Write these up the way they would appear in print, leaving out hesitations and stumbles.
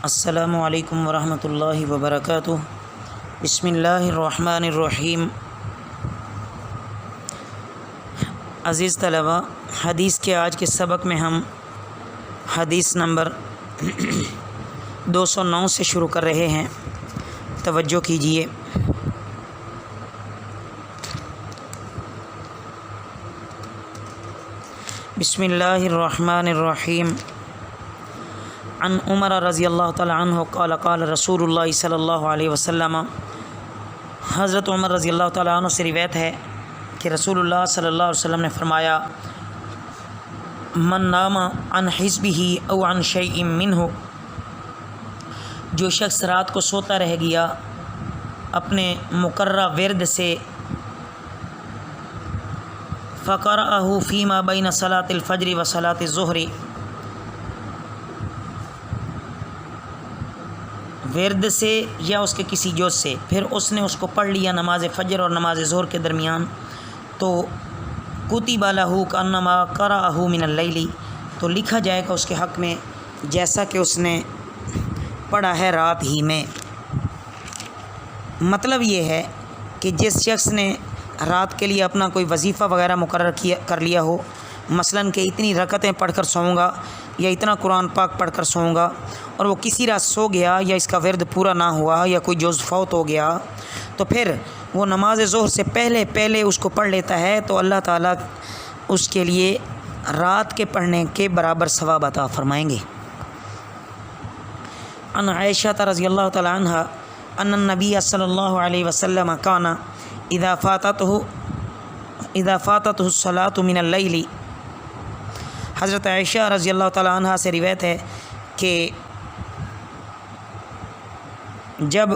السلام علیکم ورحمۃ اللہ وبرکاتہ۔ بسم اللہ الرحمن الرحیم۔ عزیز طلباء، حدیث کے آج کے سبق میں ہم حدیث نمبر 209 سے شروع کر رہے ہیں۔ توجہ کیجیے۔ بسم اللہ الرحمن الرحیم۔ عن عمر رضی اللہ تعالی عنہ قال قال رسول اللہ صلی اللہ علیہ وسلم، حضرت عمر رضی اللہ تعالی عنہ سے روایت ہے کہ رسول اللہ صلی اللہ علیہ وسلم نے فرمایا، من نام عن حزبہ او عن شیء منہ، جو شخص رات کو سوتا رہ گیا اپنے مقررہ ورد سے، فقرأہ فیما بین صلاۃ الفجر و صلاۃ الظہر، ورد سے یا اس کے کسی جز سے، پھر اس نے اس کو پڑھ لیا نماز فجر اور نماز ظہر کے درمیان، تو کتب لہ کانما قرأہ من اللیل، تو لکھا جائے گا اس کے حق میں جیسا کہ اس نے پڑھا ہے رات ہی میں۔ مطلب یہ ہے کہ جس شخص نے رات کے لیے اپنا کوئی وظیفہ وغیرہ مقرر کر لیا ہو، مثلاً کہ اتنی رکعتیں پڑھ کر سوؤں گا یا اتنا قرآن پاک پڑھ کر سوؤں گا، اور وہ کسی رات سو گیا یا اس کا ورد پورا نہ ہوا یا کوئی جز فوت ہو گیا، تو پھر وہ نماز ظہر سے پہلے اس کو پڑھ لیتا ہے، تو اللہ تعالیٰ اس کے لیے رات کے پڑھنے کے برابر ثواب عطا فرمائیں گے۔ عن عائشہ رضی اللہ تعالی عنہ ان النبی صلی اللہ علیہ وسلم کان اذا فاتته الصلاۃ من اللیل، حضرت عائشہ رضی اللہ تعالی عنہ سے روایت ہے کہ جب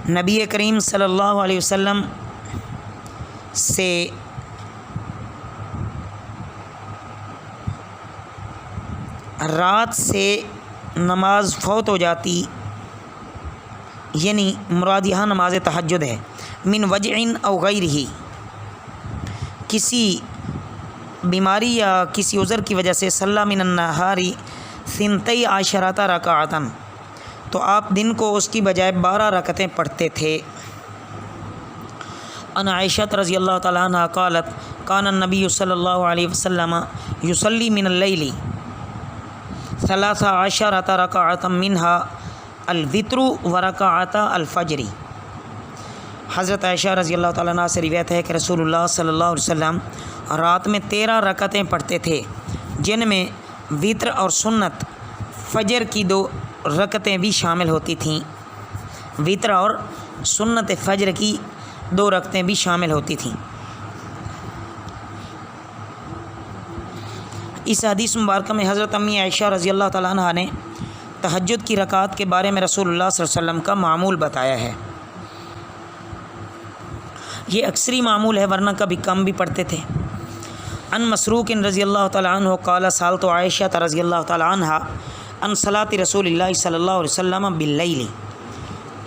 نبی کریم صلی اللہ علیہ وسلم سے رات سے نماز فوت ہو جاتی، یعنی مراد یہاں نماز تہجد ہے، من وجع او غیرہ، کسی بیماری یا کسی عذر کی وجہ سے، صلی من النہار ثنتی عشرۃ رکعۃ، تو آپ دن کو اس کی بجائے 12 رکعتیں پڑھتے تھے۔ ان عائشہ رضی اللہ تعالی عنہ قالت کان النبی صلی اللہ علیہ وسلم یصلی من اللیل 13 رکعۃ منها الوتر ورکعۃ الفجر، حضرت عائشہ رضی اللہ تعالیٰ عنہ سے روایت ہے کہ رسول اللہ صلی اللہ علیہ وسلم رات میں 13 رکعتیں پڑھتے تھے، جن میں وتر اور سنت فجر کی 2 رکعتیں بھی شامل ہوتی تھیں، وتر اور سنت فجر کی 2 رکعتیں بھی شامل ہوتی تھیں۔ اس حدیث مبارکہ میں حضرت امی عائشہ رضی اللہ تعالیٰ عنہ نے تہجد کی رکعات کے بارے میں رسول اللہ صلی اللہ علیہ وسلم کا معمول بتایا ہے۔ یہ اکثری معمول ہے، ورنہ کبھی کم بھی پڑھتے تھے۔ ان مسروق رضی اللہ تعالیٰ عنہ قال سألت عائشہ رضی اللہ تعالیٰ عنہ عن صلاۃ رسول اللہ صلی اللہ علیہ وسلم باللیل،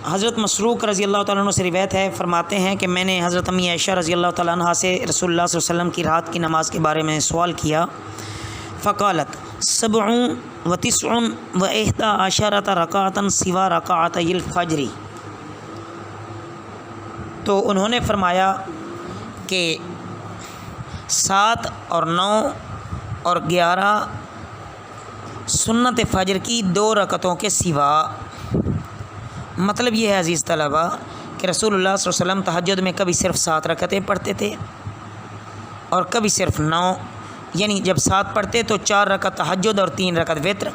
حضرت مسروق رضی اللہ تعالیٰ عنہ سے روایت ہے، فرماتے ہیں کہ میں نے حضرت امی عائشہ رضی اللہ تعالیٰ عنہ سے رسول اللہ صلی اللہ علیہ وسلم کی رات کی نماز کے بارے میں سوال کیا، فقالت 7 و 9 و 11 رکعۃ سوا رکعتي الفجر، تو انہوں نے فرمایا کہ 7 اور 9 اور 11 سنت فجر کی 2 رکعتوں کے سوا۔ مطلب یہ ہے عزیز طلباء کہ رسول اللہ صلی اللہ علیہ وسلم تہجد میں کبھی صرف 7 رکعتیں پڑھتے تھے اور کبھی صرف 9، یعنی جب 7 پڑھتے تو 4 رکعت تہجد اور 3 رکعت وتر،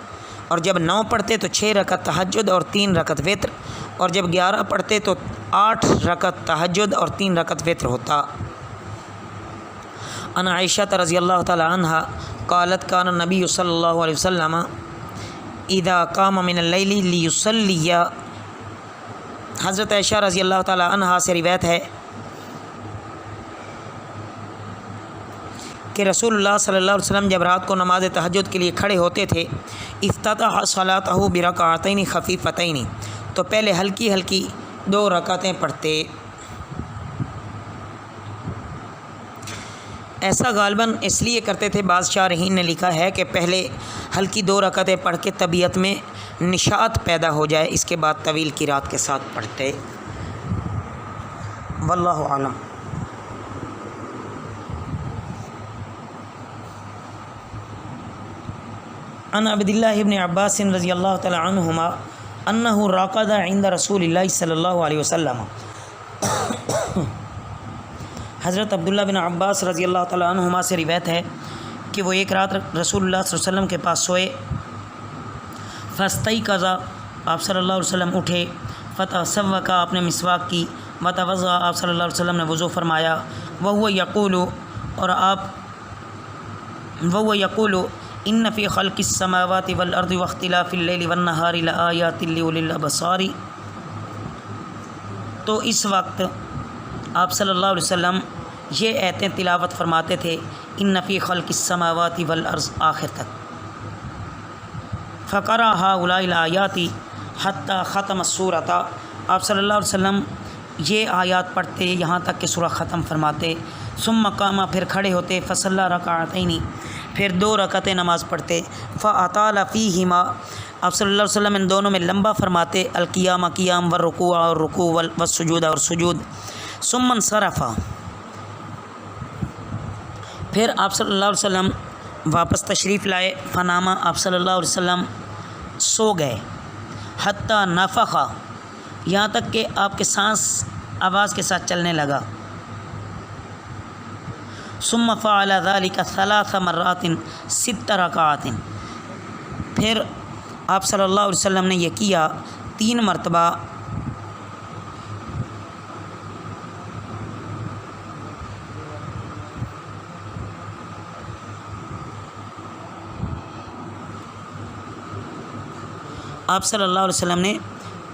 اور جب 9 پڑھتے تو 6 رکعت تہجد اور 3 رکعت وتر، اور جب 11 پڑھتے تو 8 رکعت تہجد اور 3 رکعت وتر ہوتا۔ ان عائشہ رضی اللہ تعالی عنہ قالت کان النبی صلی اللہ علیہ وسلم اذا قام من اللیل لیصلی، حضرت عائشہ رضی اللہ تعالی عنہ سے روایت ہے کہ رسول اللہ صلی اللہ علیہ وسلم جب رات کو نماز تہجد کے لیے کھڑے ہوتے تھے، افتتح صلاتہ برکعتین خفیفتین، تو پہلے ہلکی ہلکی 2 رکعتیں پڑھتے۔ ایسا غالباً اس لیے کرتے تھے، بعض شارحین نے لکھا ہے کہ پہلے ہلکی 2 رکعتیں پڑھ کے طبیعت میں نشاط پیدا ہو جائے، اس کے بعد طویل قرات کے ساتھ پڑھتے۔ واللہ اعلم۔ عن عبداللہ ابن عباس رضی اللہ تعالی عنہما انہ راقد عند رسول اللہ صلی اللہ علیہ وسلم۔ حضرت عبداللہ بن عباس رضی اللہ تعالی عنہما سے روایت ہے کہ وہ ایک رات رسول اللہ صلی اللہ علیہ وسلم کے پاس سوئے، فاستیقظ، آپ صلی اللہ علیہ وسلم اٹھے، فتسوک، آپ نے مسواک کی، وتوضأ، آپ صلی اللہ علیہ وسلم نے وضو فرمایا، وهو یقول، اور وهو یقول ان فی خلق السماوات والارض واختلاف اللیل والنہار لآیات لأولی الابصار۔ تو اس وقت آپ صلی اللہ علیہ وسلم یہ آیتیں تلاوت فرماتے تھے، ان فی خلق السماوات والارض آخر تک۔ فقرأ هؤلاء الآیات حتی ختم السورۃ، آپ صلی اللہ علیہ وسلم یہ آیات پڑھتے یہاں تک کہ سورہ ختم فرماتے۔ ثم قام، پھر کھڑے ہوتے، فصلی رکعتین، پھر 2 رکعتیں نماز پڑھتے، فاطال فیہما، آپ صلی اللہ علیہ وسلم ان دونوں میں لمبا فرماتے، القیام، قیام، والرکوع، اور رکوع، والسجود، اور سجود۔ ثم انصرف، پھر آپ صلی اللہ علیہ وسلم واپس تشریف لائے، فنام، آپ صلی اللہ علیہ وسلم سو گئے، حتی نفخ، یہاں تک کہ آپ کے سانس آواز کے ساتھ چلنے لگا۔ ثم فعل ذلك 3 مرات 6 رکعات، پھر آپ صلی اللہ علیہ وسلم نے یہ کیا 3 مرتبہ، آپ صلی اللہ علیہ وسلم نے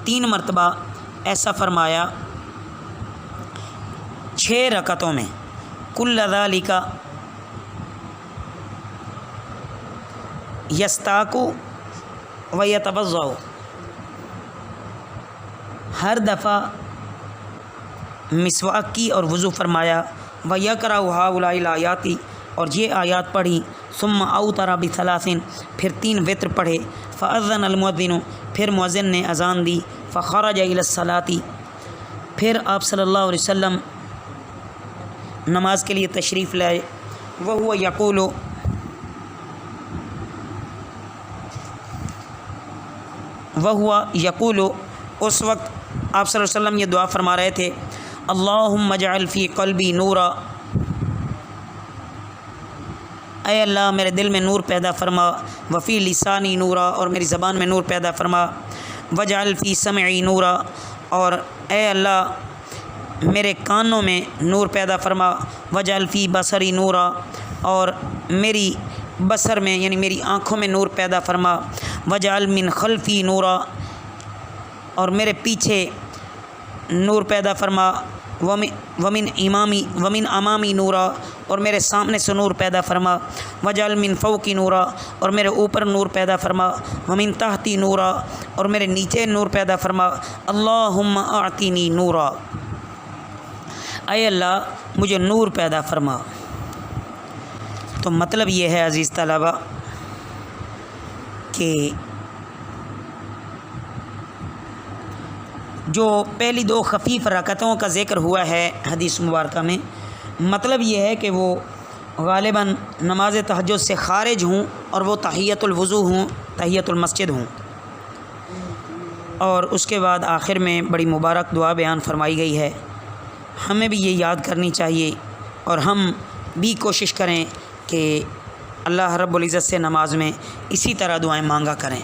3 مرتبہ ایسا فرمایا 6 رکعتوں میں۔ کل ذالک یستاق ویتوضأ، ہر دفعہ مسواک کی اور وضو فرمایا، ویقرأ ہؤلاء الآیات، اور یہ آیات پڑھی، ثم اوتر بثلاث، پھر 3 وتر پڑھے، فاذن المؤذن، پھر مؤذن نے اذان دی، فخرج الی الصلاۃ، پھر آپ صلی اللہ علیہ وسلم نماز کے لیے تشریف لائے، وہو یقول، اس وقت آپ صلی اللہ علیہ وسلم یہ دعا فرما رہے تھے، اللہم اجعل فی قلبی نورا، اے اللہ میرے دل میں نور پیدا فرما، وفی لسانی نورا، اور میری زبان میں نور پیدا فرما، وجعل فی سمعی نورا، اور اے اللہ میرے کانوں میں نور پیدا فرما، وجعل فی بصری نورا، اور میری بصر میں یعنی میری آنکھوں میں نور پیدا فرما، وجعل من خلفی نورا، اور میرے پیچھے نور پیدا فرما، ومن امامی نورا، اور میرے سامنے سے نور پیدا فرما، وجعل من فوقی نورا، اور میرے اوپر نور پیدا فرما، ومن تحتی نورا، اور میرے نیچے نور پیدا فرما، اللہم اعطینی نورا، اے اللہ مجھے نور پیدا فرما۔ تو مطلب یہ ہے عزیز طلبہ کہ جو پہلی 2 خفیف رکعتوں کا ذکر ہوا ہے حدیث مبارکہ میں، مطلب یہ ہے کہ وہ غالباً نماز تہجد سے خارج ہوں، اور وہ تحیۃ الوضو ہوں، تحیۃ المسجد ہوں، اور اس کے بعد آخر میں بڑی مبارک دعا بیان فرمائی گئی ہے۔ ہمیں بھی یہ یاد کرنی چاہیے، اور ہم بھی کوشش کریں کہ اللہ رب العزت سے نماز میں اسی طرح دعائیں مانگا کریں۔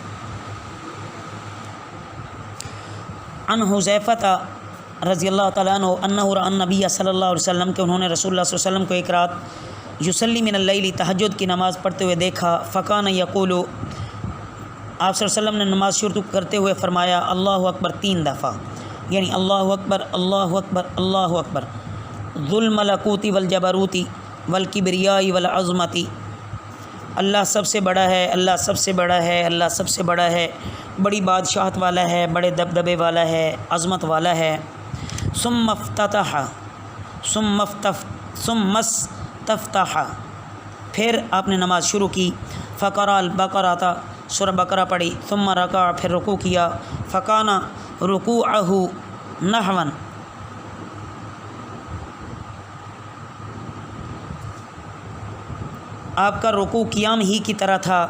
عن حذیفہ رضی اللہ تعالیٰ عنہ انہ رأى النبی صلی اللہ علیہ وسلم، کہ انہوں نے رسول اللہ صلی اللہ علیہ وسلم کو ایک رات یصلی من اللیل، تہجد کی نماز پڑھتے ہوئے دیکھا، فکان یقول، آپ صلی اللہ علیہ وسلم نے نماز شروع کرتے ہوئے فرمایا، اللہ اکبر 3 دفعہ، یعنی اللہ اکبر اللہ اکبر اللہ اکبر، ذو الملکوت والجبروت والکبریاء والعظمت، اللہ سب سے بڑا ہے، اللہ سب سے بڑا ہے، اللہ سب سے بڑا ہے، بڑی بادشاہت والا ہے، بڑے دبدبے والا ہے، عظمت والا ہے۔ ثم تفتح، پھر آپ نے نماز شروع کی، فقرأ البقرہ، سورہ بقرہ پڑھی، ثم رکع، پھر رکوع کیا، فکان رکوعہ نحوا، آپ کا رکوع قیام ہی کی طرح تھا،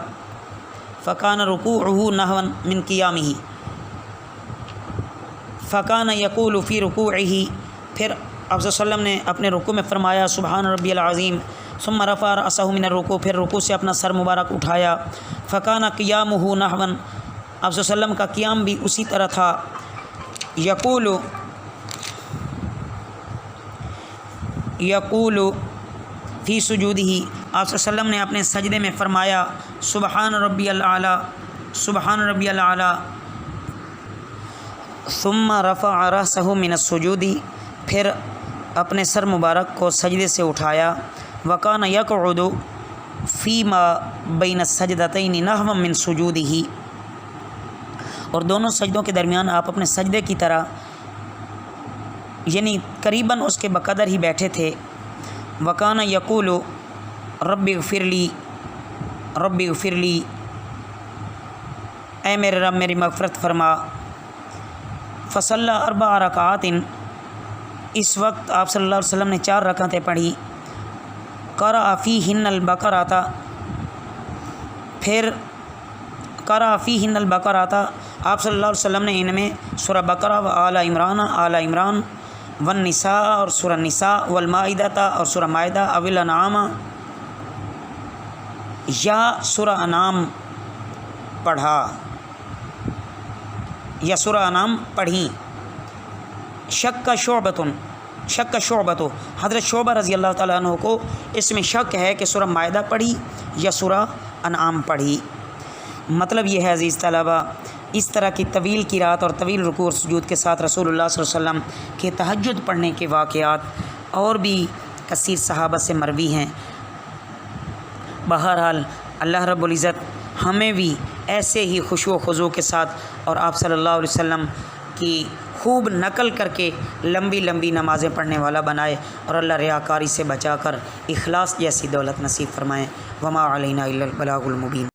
فکان رکوعہ نحوا من قیامہ، فکان یقول فی رکوعہ، پھر آپ صلی اللہ علیہ وسلم نے اپنے رکوع میں فرمایا سبحان ربی العظیم، ثم رفع رأسہ من الرکوع، پھر رکوع سے اپنا سر مبارک اٹھایا، فکان قیامہ نحوا، آپ صلی اللہ علیہ وسلم کا قیام بھی اسی طرح تھا، یقول فی سجودہ، آپ صلی اللہ علیہ وسلم نے اپنے سجدے میں فرمایا سبحان ربی الاعلیٰ، سبحان ربی الاعلیٰ، ثم رفع رأسہ من السجود، پھر اپنے سر مبارک کو سجدے سے اٹھایا، وکان یقعد فیما بین السجدتین نحوا من سجودہ، اور دونوں سجدوں کے درمیان آپ اپنے سجدے کی طرح یعنی قریباً اس کے بقدر ہی بیٹھے تھے، وکان یقول رب اغفر لی، رب اغفر لی، اے میرے رب میری مغفرت فرما، فصلی 4 رکعات، اس وقت آپ صلی اللہ علیہ وسلم نے 4 رکعتیں پڑھی، قرأ فیہن البقرہ، پھر قرأ فیہن البقرہ، آپ صلی اللہ علیہ وسلم نے ان میں سورہ بقرہ و آل عمران والنساء اور سورہ نساء والمائدہ اور سورہ مائدہ او الانعام یا سورہ انعام پڑھا یا سورہ انعام پڑھیں، شک شعبۃ، حضرت شعبہ رضی اللہ تعالیٰ عنہ کو اس میں شک ہے کہ سورہ مائدہ پڑھی یا سورہ انعام پڑھی۔ مطلب یہ ہے عزیز طلبہ، اس طرح کی طویل قرات اور طویل رکوع اور سجود کے ساتھ رسول اللہ صلی اللہ علیہ وسلم کے تہجد پڑھنے کے واقعات اور بھی کثیر صحابہ سے مروی ہیں۔ بہرحال اللہ رب العزت ہمیں بھی ایسے ہی خشوع و خضوع کے ساتھ اور آپ صلی اللہ علیہ وسلم کی خوب نقل کر کے لمبی لمبی نمازیں پڑھنے والا بنائے، اور اللہ ریاکاری سے بچا کر اخلاص جیسی دولت نصیب فرمائیں۔ وما علینا الا البلاغ المبین۔